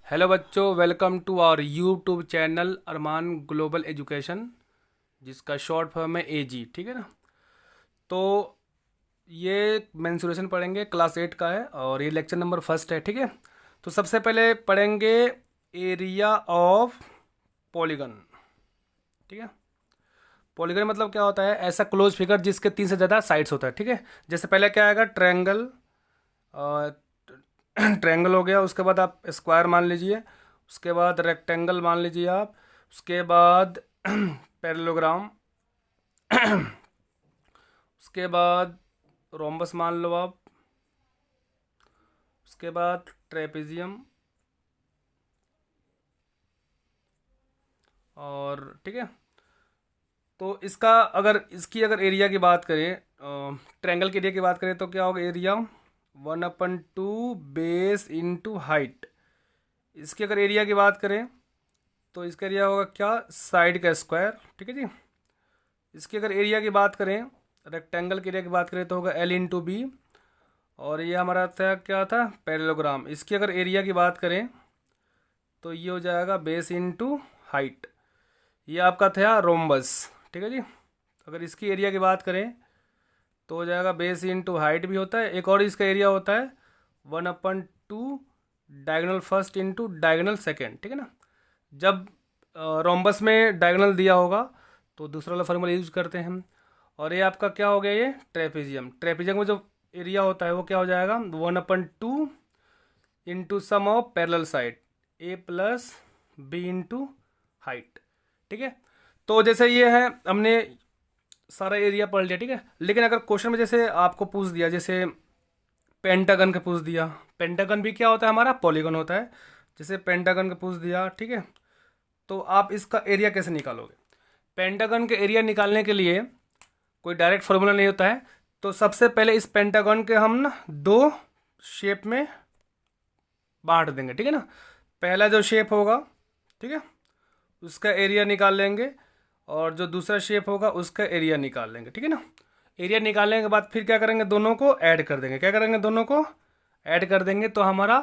Hello बच्चों, welcome to our YouTube channel Arman global education, जिसका short form है AG. ठीक है ना। तो ये मेंसुरेशन पढ़ेंगे, क्लास 8 का है और ये लेक्चर नंबर फर्स्ट है। ठीक है। तो सबसे पहले पढ़ेंगे एरिया ऑफ पॉलीगन। ठीक है। पॉलीगन मतलब क्या होता है? ऐसा क्लोज फिगर जिसके 3 से ज़्यादा साइड्स होता है। ठीक है। जैसे पहले क्या आएगा? ट्रायंगल। ट्रायंगल हो गया, उसके बाद आप स्क्वायर मान लीजिए, उसके बाद रेक्टेंगल मान लीजिए आप, उसके बाद पैरेललोग्राम, उसके बाद रोम्बस मान लो आप, उसके बाद ट्रेपेजियम। और ठीक है। तो इसकी अगर एरिया की बात करें, ट्रायंगल के एरिया की बात करें तो क्या होगा? Area 1/2 base into height. इसकी अगर एरिया की बात करें तो इसका एरिया होगा क्या? साइड का स्क्वायर। ठीक है जी। इसकी अगर एरिया की बात करें, रेक्टेंगल के एरिया की बात करें तो होगा L इंटू बी। और ये हमारा था क्या था? पैरेललोग्राम। इसकी अगर एरिया की बात करें तो ये हो जाएगा बेस इंटू हाइट। ये आपका था रोम्बस। ठीक है जी। अगर इसकी एरिया की बात करें तो हो जाएगा बेस इंटू हाइट भी होता है। एक और इसका एरिया होता है 1/2 diagonal first into diagonal second. ठीक है ना। जब रोम्बस में डायगोनल दिया होगा तो दूसरा वाला फार्मूला यूज करते हैं हम। और ये आपका क्या हो गया? ये ट्रेपेजियम। ट्रेपेजियम में जो एरिया होता है वो क्या हो जाएगा? 1/2 into sum of parallel side A plus B into height. ठीक है। तो जैसे ये है, हमने सारा एरिया पढ़ लिया। ठीक है। लेकिन अगर क्वेश्चन में जैसे आपको पूछ दिया, जैसे पेंटागन का पूछ दिया, पेंटागन भी क्या होता है? हमारा पॉलीगन होता है। जैसे पेंटागन का पूछ दिया, ठीक है, तो आप इसका एरिया कैसे निकालोगे? पेंटागन के एरिया निकालने के लिए कोई डायरेक्ट फॉर्मूला नहीं होता है। तो सबसे पहले इस पेंटागन के हम ना दो शेप में बांट देंगे। ठीक है ना। पहला जो शेप होगा, ठीक है, उसका एरिया निकाल लेंगे, और जो दूसरा शेप होगा उसका एरिया निकाल लेंगे। ठीक है ना। एरिया निकालने के बाद फिर क्या करेंगे? दोनों को ऐड कर देंगे। क्या करेंगे? दोनों को ऐड कर देंगे तो हमारा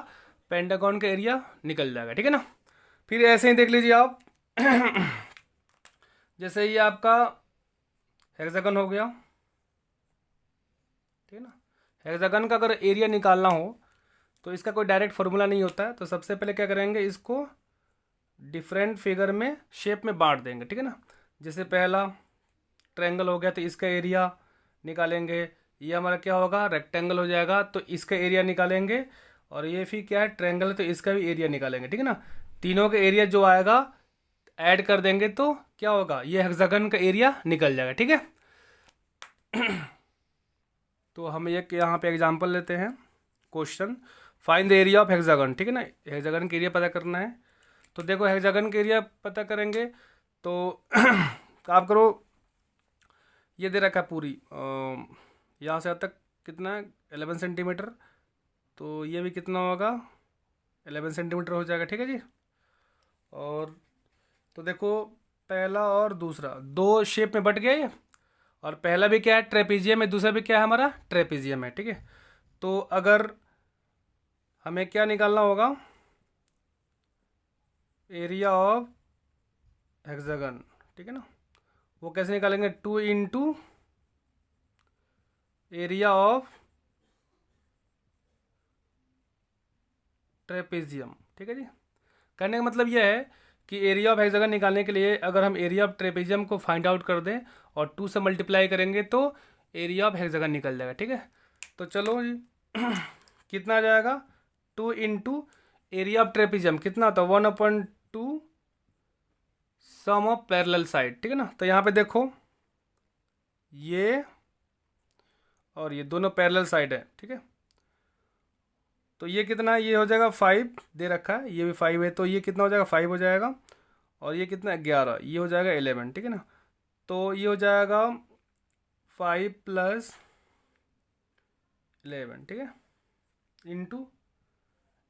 पेंटागन का एरिया निकल जाएगा। ठीक है ना। फिर ऐसे ही देख लीजिए आप। जैसे ये आपका हेक्सागन हो गया। ठीक है ना। हेक्सागन का अगर एरिया निकालना हो तो इसका कोई डायरेक्ट फार्मूला नहीं होता है। तो सबसे पहले क्या करेंगे? इसको डिफरेंट फिगर में, शेप में बांट देंगे। ठीक है ना। जैसे पहला ट्रायंगल हो गया तो इसका एरिया निकालेंगे। ये हमारा क्या होगा? रेक्टेंगल हो जाएगा तो इसका एरिया निकालेंगे। और ये फिर क्या है? ट्रायंगल है तो इसका भी एरिया निकालेंगे। ठीक है ना। तीनों का एरिया जो आएगा ऐड कर देंगे तो क्या होगा? ये हेक्सागन का एरिया निकल जाएगा। ठीक है। तो हम एक यहाँ पे एग्जांपल लेते हैं। Question, find the area of hexagon. ठीक है ना। हेक्सागन का एरिया पता करना है। तो देखो, हेक्सागन का एरिया पता करेंगे तो आप करो, ये दे रखा है पूरी यहाँ से यहाँ तक कितना है? 11 सेंटीमीटर। तो ये भी कितना होगा? 11 सेंटीमीटर हो जाएगा। ठीक है जी। और तो देखो, पहला और दूसरा दो शेप में बट गया ये। और पहला भी क्या है? ट्रेपेजियम है। दूसरा भी क्या है? हमारा ट्रेपेजियम है। ठीक है। तो अगर हमें क्या निकालना होगा? Area of hexagon. ठीक है ना। वो कैसे निकालेंगे? 2 इंटू एरिया ऑफ ट्रेपेजियम। ठीक है जी। कहने का मतलब यह है कि एरिया ऑफ हेक्सागन निकालने के लिए अगर हम एरिया ऑफ ट्रेपेजियम को फाइंड आउट कर दें और 2 से मल्टीप्लाई करेंगे तो एरिया ऑफ हेक्सागन निकल जाएगा। ठीक है। तो चलो जी। कितना आ जाएगा? 2 इंटू एरिया ऑफ ट्रेपेजियम कितना होता है? 1/2 सम ऑफ पैरेलल साइड। ठीक है ना। तो यहाँ पे देखो, ये और ये दोनों पैरेलल साइड है। ठीक है। तो ये कितना है? ये हो जाएगा 5 दे रखा है, ये भी 5 है, तो ये कितना हो जाएगा? 5 हो जाएगा। और ये कितना? 11। ये हो जाएगा 11। ठीक है ना। तो ये हो जाएगा 5 प्लस 11। ठीक है। इंटू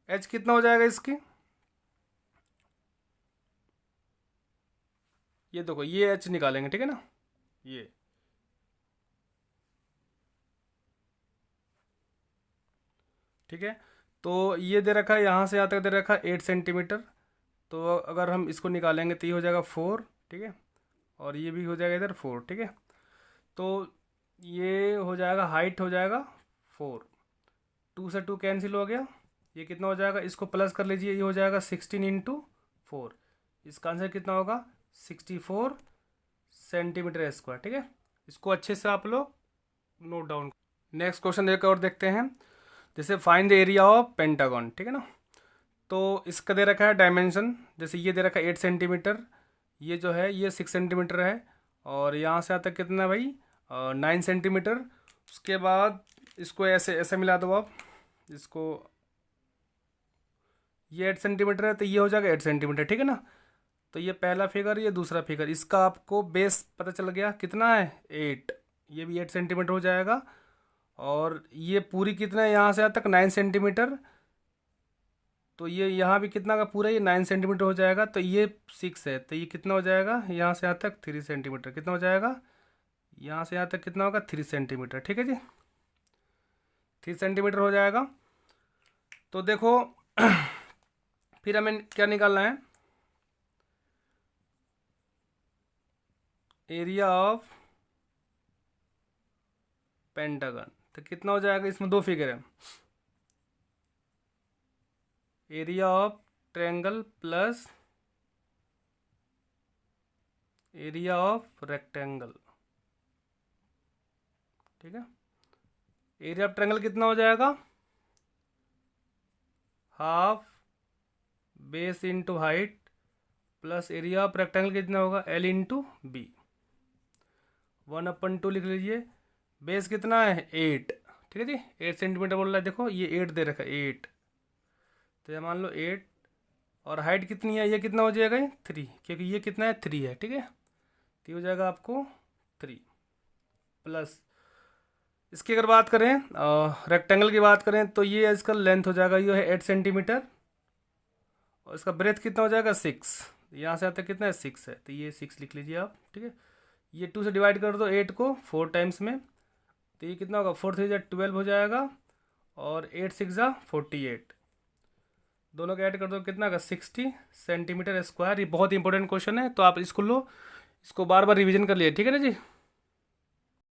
एच कितना हो जाएगा इसकी? ये देखो, ये एच निकालेंगे। ठीक है ना। ये ठीक है। तो ये दे रखा है, यहाँ से यहाँ तक दे रखा है 8 सेंटीमीटर। तो अगर हम इसको निकालेंगे तो ये हो जाएगा 4, ठीक है, और ये भी हो जाएगा इधर 4, ठीक है। तो ये हो जाएगा, हाइट हो जाएगा 4, 2 से 2 कैंसिल हो गया, ये कितना हो जाएगा, इसको प्लस कर लीजिए, ये हो जाएगा 16 × 4। इसका आंसर कितना होगा, 64 सेंटीमीटर स्क्वायर, ठीक है। इसको अच्छे से आप लोग नोट डाउन। नेक्स्ट क्वेश्चन एक और देखते हैं, जैसे find the area of pentagon, ठीक है ना। तो इसका दे रखा है डायमेंशन, जैसे ये दे रखा है 8 सेंटीमीटर, ये जो है ये 6 सेंटीमीटर है, और यहाँ से यहाँ तक कितना है भाई, 9 सेंटीमीटर। उसके बाद इसको ऐसे ऐसे मिला दो आप, इसको, ये 8 सेंटीमीटर है तो ये हो जाएगा 8 सेंटीमीटर, ठीक है ना। तो ये पहला फिगर, ये दूसरा फिगर, इसका आपको बेस पता चल गया कितना है, 8, ये भी 8 सेंटीमीटर हो जाएगा। और ये पूरी कितना है, यहाँ से यहाँ तक 9 सेंटीमीटर, तो ये यहाँ भी कितना का पूरा, ये 9 सेंटीमीटर हो जाएगा। तो ये 6 है, तो ये कितना हो जाएगा, यहाँ से यहाँ तक 3 सेंटीमीटर, कितना हो जाएगा, यहाँ से यहाँ तक कितना होगा, 3 सेंटीमीटर, ठीक है जी, 3 सेंटीमीटर हो जाएगा। तो देखो फिर हमें क्या निकालना है, एरिया ऑफ पेंटागन। तो कितना हो जाएगा, इसमें 2 फिगर है, area of triangle plus area of rectangle, ठीक है। एरिया ऑफ ट्रायंगल कितना हो जाएगा, half base into height, plus area of rectangle कितना होगा, L इंटू बी, 1/2 लिख लीजिए। बेस कितना है, 8, ठीक है जी, 8 सेंटीमीटर बोल रहा है, देखो ये 8 दे रखा है, 8, तो ये मान लो 8, और हाइट कितनी है, ये कितना हो जाएगा, 3, क्योंकि ये कितना है, 3 है, ठीक है। तो ये हो जाएगा आपको 3 प्लस, इसकी अगर बात करें रेक्टेंगल की बात करें, तो ये इसका लेंथ हो जाएगा, ये है 8 सेंटीमीटर, और इसका ब्रेथ कितना हो जाएगा, 6, यहाँ से आता कितना है, 6 है, तो ये 6 लिख लीजिए आप, ठीक है। ये 2 से डिवाइड कर दो 8 को 4 टाइम्स में, तो ये कितना होगा, 4 3 12 हो जाएगा, और 8 6 48, दोनों का ऐड कर दो कितना का, 60 सेंटीमीटर स्क्वायर। ये बहुत इंपॉर्टेंट क्वेश्चन है, तो आप इसको लो, इसको बार बार रिवीजन कर लिए, ठीक है ना जी।